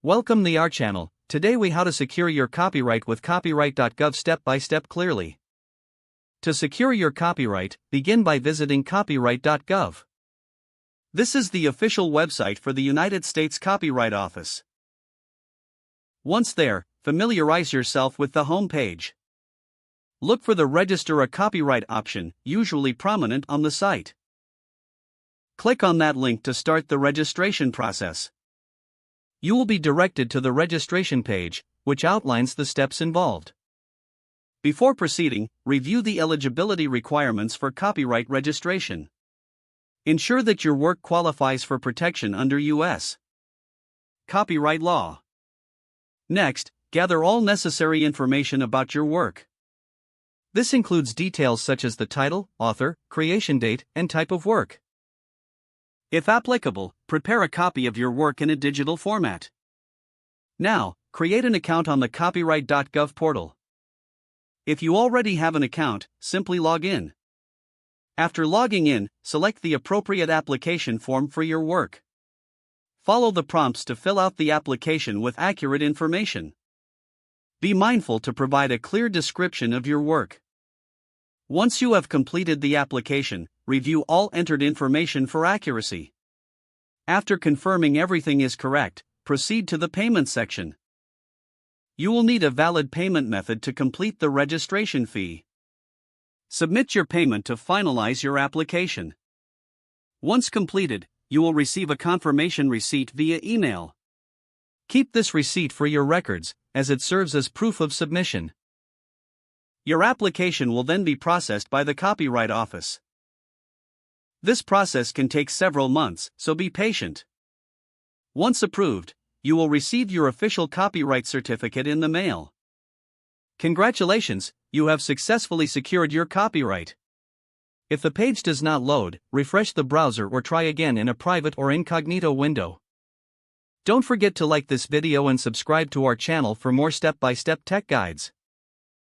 Welcome to our channel. Today we how to secure your copyright with copyright.gov step by step clearly. To secure your copyright, begin by visiting copyright.gov. This is the official website for the United States Copyright Office. Once there, familiarize yourself with the home page. Look for the Register a Copyright option, usually prominent on the site. Click on that link to start the registration process. You will be directed to the registration page, which outlines the steps involved. Before proceeding, review the eligibility requirements for copyright registration. Ensure that your work qualifies for protection under U.S. copyright law. Next, gather all necessary information about your work. This includes details such as the title, author, creation date, and type of work. If applicable, prepare a copy of your work in a digital format. Now, create an account on the copyright.gov portal. If you already have an account, simply log in. After logging in, select the appropriate application form for your work. Follow the prompts to fill out the application with accurate information. Be mindful to provide a clear description of your work. Once you have completed the application, review all entered information for accuracy. After confirming everything is correct, proceed to the payment section. You will need a valid payment method to complete the registration fee. Submit your payment to finalize your application. Once completed, you will receive a confirmation receipt via email. Keep this receipt for your records, as it serves as proof of submission. Your application will then be processed by the Copyright Office. This process can take several months, so be patient. Once approved, you will receive your official copyright certificate in the mail. Congratulations, you have successfully secured your copyright. If the page does not load, refresh the browser or try again in a private or incognito window. Don't forget to like this video and subscribe to our channel for more step-by-step tech guides.